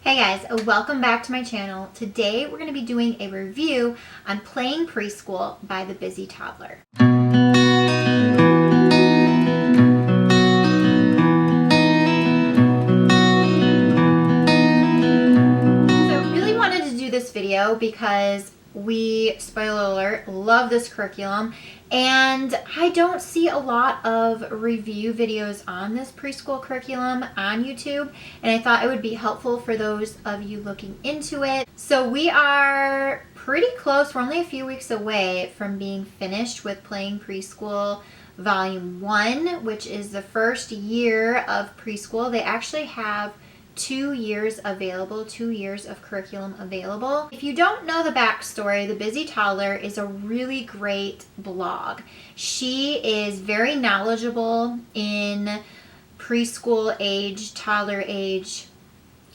Hey guys, welcome back to my channel. Today we're going to be doing a review on Playing Preschool by the Busy Toddler. So I really wanted to do this video because we, spoiler alert, love this curriculum, and I don't see a lot of review videos on this preschool curriculum on YouTube, and I thought it would be helpful for those of you looking into it. So we are pretty close. We're only a few weeks away from being finished with Playing Preschool Volume 1, which is the first year of preschool. They actually have 2 years available, 2 years of curriculum available. If you don't know the backstory, the Busy Toddler is a really great blog. She is very knowledgeable in preschool age, toddler age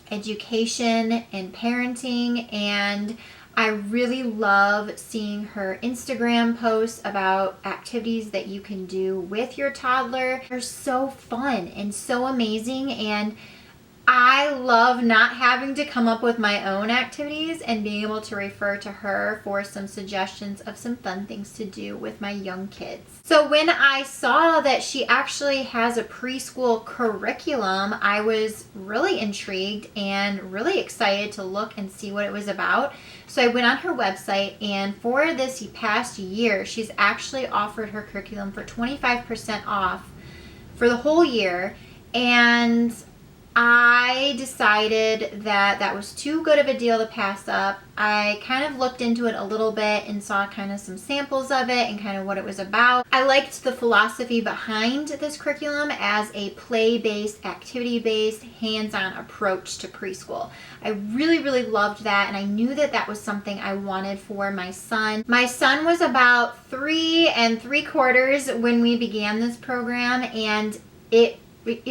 education and parenting, and I really love seeing her Instagram posts about activities that you can do with your toddler. They're so fun and so amazing, and I love not having to come up with my own activities and being able to refer to her for some suggestions of some fun things to do with my young kids. So when I saw that she actually has a preschool curriculum, I was really intrigued and really excited to look and see what it was about. So I went on her website, and for this past year, she's actually offered her curriculum for 25% off for the whole year, and I decided that that was too good of a deal to pass up. I kind of looked into it a little bit and saw kind of some samples of it and kind of what it was about. I liked the philosophy behind this curriculum as a play-based, activity-based, hands-on approach to preschool. I really loved that, and I knew that that was something I wanted for my son. My son was about 3 3/4 when we began this program, and it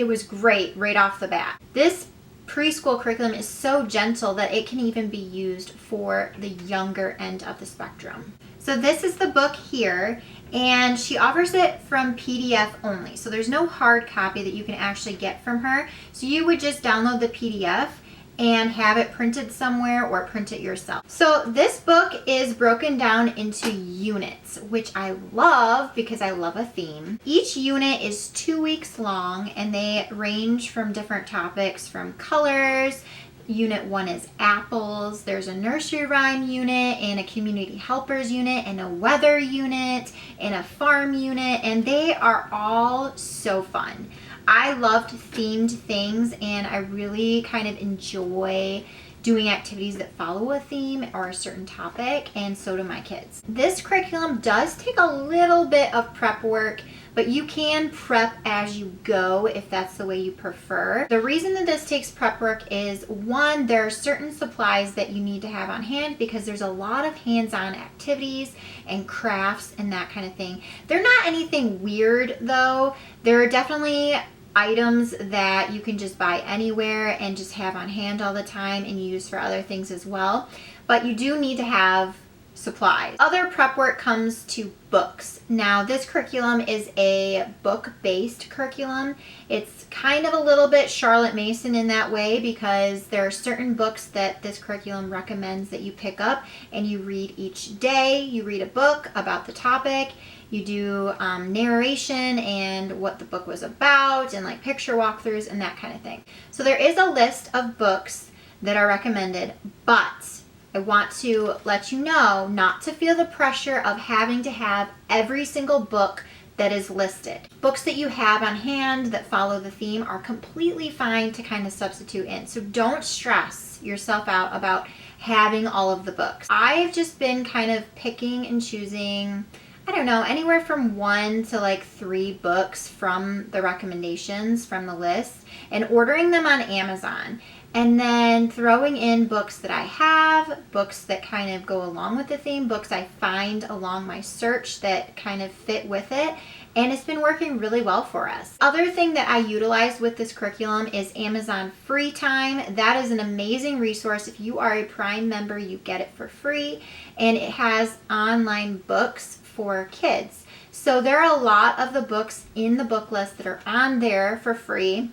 was great right off the bat. This preschool curriculum is so gentle that it can even be used for the younger end of the spectrum. So this is the book here, and she offers it from PDF only. So there's no hard copy that you can actually get from her. So you would just download the PDF and have it printed somewhere or print it yourself. So this book is broken down into units, which I love because I love a theme. Each unit is 2 weeks long, and they range from different topics, from colors. Unit 1 is apples. There's a nursery rhyme unit and a community helpers unit and a weather unit and a farm unit, and they are all so fun. I loved themed things, and I really kind of enjoy doing activities that follow a theme or a certain topic, and so do my kids. This curriculum does take a little bit of prep work, but you can prep as you go if that's the way you prefer. The reason that this takes prep work is, one, there are certain supplies that you need to have on hand because there's a lot of hands-on activities and crafts and that kind of thing. They're not anything weird though. There are definitely items that you can just buy anywhere and just have on hand all the time and use for other things as well. But you do need to have supplies. Other prep work comes to books. Now this curriculum is a book-based curriculum. It's kind of a little bit Charlotte Mason in that way because there are certain books that this curriculum recommends that you pick up and you read each day. You read a book about the topic. You do narration and what the book was about and like picture walkthroughs and that kind of thing. So there is a list of books that are recommended, but I want to let you know not to feel the pressure of having to have every single book that is listed. Books that you have on hand that follow the theme are completely fine to kind of substitute in. So don't stress yourself out about having all of the books. I've just been kind of picking and choosing, I don't know, anywhere from 1 to like 3 books from the recommendations from the list and ordering them on Amazon. And then throwing in books that I have, books that kind of go along with the theme, books I find along my search that kind of fit with it. And it's been working really well for us. Other thing that I utilize with this curriculum is Amazon Free Time. That is an amazing resource. If you are a Prime member, you get it for free. And it has online books for kids. So there are a lot of the books in the book list that are on there for free.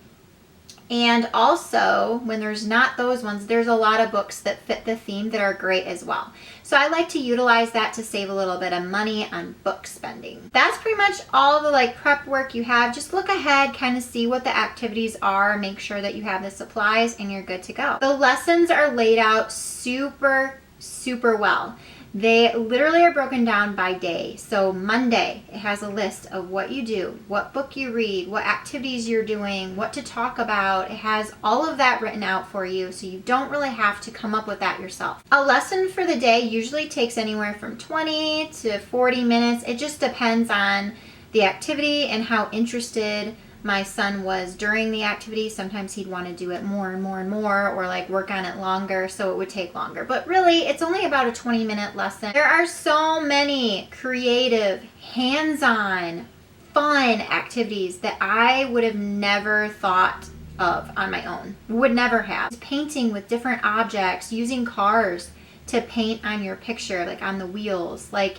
And also, when there's not those ones, there's a lot of books that fit the theme that are great as well. So I like to utilize that to save a little bit of money on book spending. That's pretty much all the like prep work you have. Just look ahead, kind of see what the activities are, make sure that you have the supplies, and you're good to go. The lessons are laid out super well. They literally are broken down by day. So Monday, it has a list of what you do, what book you read, what activities you're doing, what to talk about. It has all of that written out for you, so you don't really have to come up with that yourself. A lesson for the day usually takes anywhere from 20 to 40 minutes. It just depends on the activity and how interested my son was during the activity. Sometimes he'd want to do it more and more, or like work on it longer, so it would take longer. But really, it's only about a 20-minute lesson. There are so many creative, hands-on, fun activities that I would have never thought of on my own. Would never have. Painting with different objects, using cars to paint on your picture, like on the wheels, like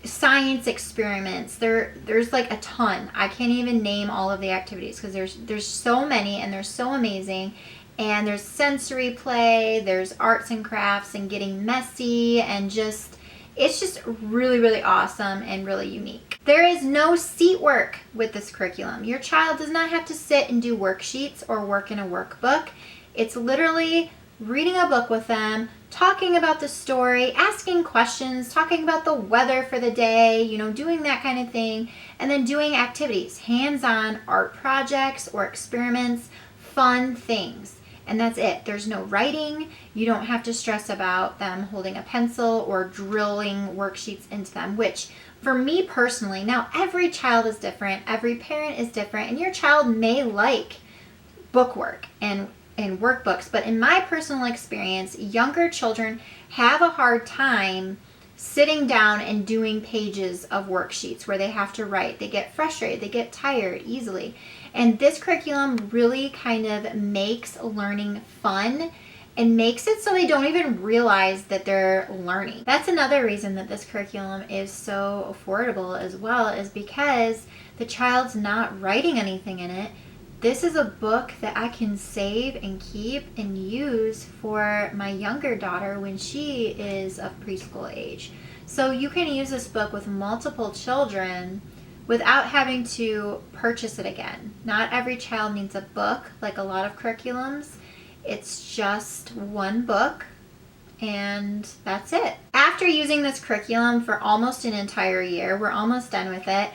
science experiments. There's like a ton. I can't even name all of the activities because there's so many, and they're so amazing. And there's sensory play, there's arts and crafts, and getting messy, and it's just really awesome and really unique. There is no seat work with this curriculum. Your child does not have to sit and do worksheets or work in a workbook. It's literally reading a book with them, talking about the story, asking questions, talking about the weather for the day, doing that kind of thing, and then doing activities, hands-on art projects or experiments, fun things. And that's it. There's no writing. You don't have to stress about them holding a pencil or drilling worksheets into them, which for me personally, now every child is different, every parent is different, and your child may like bookwork and workbooks, but in my personal experience, younger children have a hard time sitting down and doing pages of worksheets where they have to write. They get frustrated, they get tired easily. And this curriculum really kind of makes learning fun and makes it so they don't even realize that they're learning. That's another reason that this curriculum is so affordable as well, is because the child's not writing anything in it. This is a book that I can save and keep and use for my younger daughter when she is of preschool age. So you can use this book with multiple children without having to purchase it again. Not every child needs a book like a lot of curriculums. It's just one book, and that's it. After using this curriculum for almost an entire year, we're almost done with it,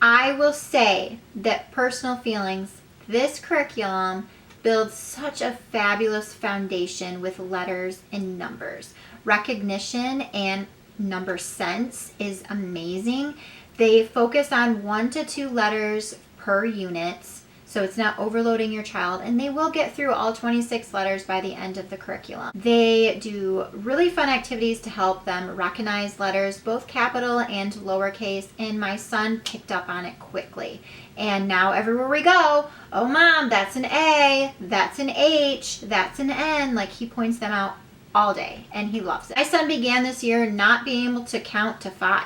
I will say that personal feelings, this curriculum builds such a fabulous foundation with letters and numbers. Recognition and number sense is amazing. They focus on 1 to 2 letters per unit, so it's not overloading your child, and they will get through all 26 letters by the end of the curriculum. They do really fun activities to help them recognize letters, both capital and lowercase, and my son picked up on it quickly. And now everywhere we go, oh mom, that's an A, that's an H, that's an N, like he points them out all day, and he loves it. My son began this year not being able to count to 5.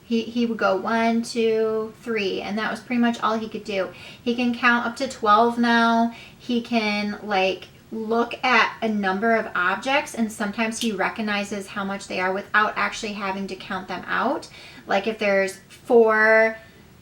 He would go 1, 2, 3, and that was pretty much all he could do. He can count up to 12 now. He can look at a number of objects, and sometimes he recognizes how much they are without actually having to count them out. Like if there's 4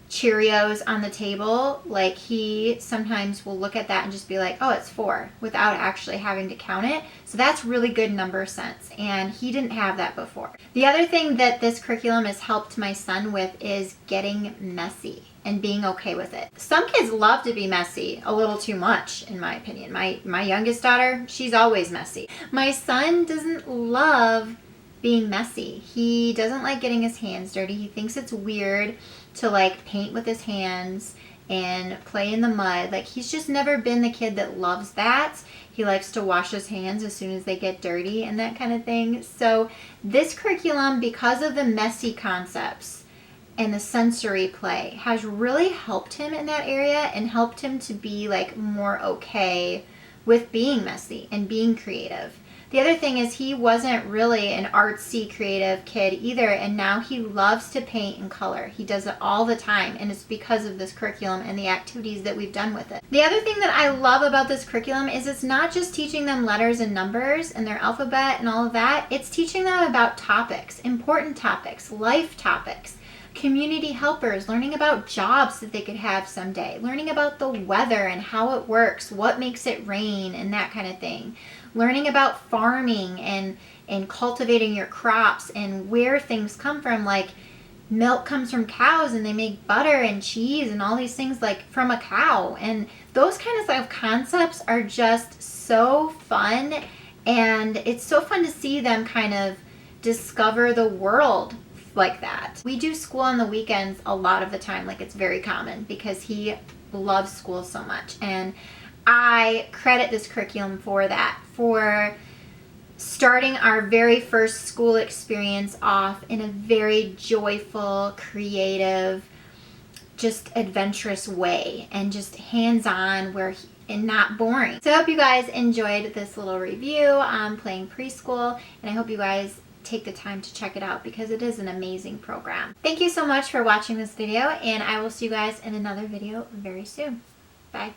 Cheerios on the table, he sometimes will look at that and just be like, oh, it's 4, without actually having to count it. So that's really good number sense, and he didn't have that before. The other thing that this curriculum has helped my son with is getting messy and being okay with it. Some kids love to be messy, a little too much in my opinion. My youngest daughter, she's always messy. My son doesn't love being messy. He doesn't like getting his hands dirty. He thinks it's weird to paint with his hands and play in the mud. He's just never been the kid that loves that. He likes to wash his hands as soon as they get dirty and that kind of thing. So this curriculum, because of the messy concepts and the sensory play, has really helped him in that area and helped him to be more okay with being messy and being creative. The other thing is he wasn't really an artsy, creative kid either, and now he loves to paint and color. He does it all the time, and it's because of this curriculum and the activities that we've done with it. The other thing that I love about this curriculum is it's not just teaching them letters and numbers and their alphabet and all of that. It's teaching them about topics, important topics, life topics, community helpers, learning about jobs that they could have someday, learning about the weather and how it works, what makes it rain and that kind of thing, learning about farming and cultivating your crops and where things come from, like milk comes from cows and they make butter and cheese and all these things like from a cow. And those kind of concepts are just so fun, and it's so fun to see them kind of discover the world like that. We do school on the weekends a lot of the time, like it's very common because he loves school so much, and I credit this curriculum for that, for starting our very first school experience off in a very joyful, creative, just adventurous way, and just hands-on and not boring. So I hope you guys enjoyed this little review on Playing Preschool, and I hope you guys take the time to check it out because it is an amazing program. Thank you so much for watching this video, and I will see you guys in another video very soon. Bye.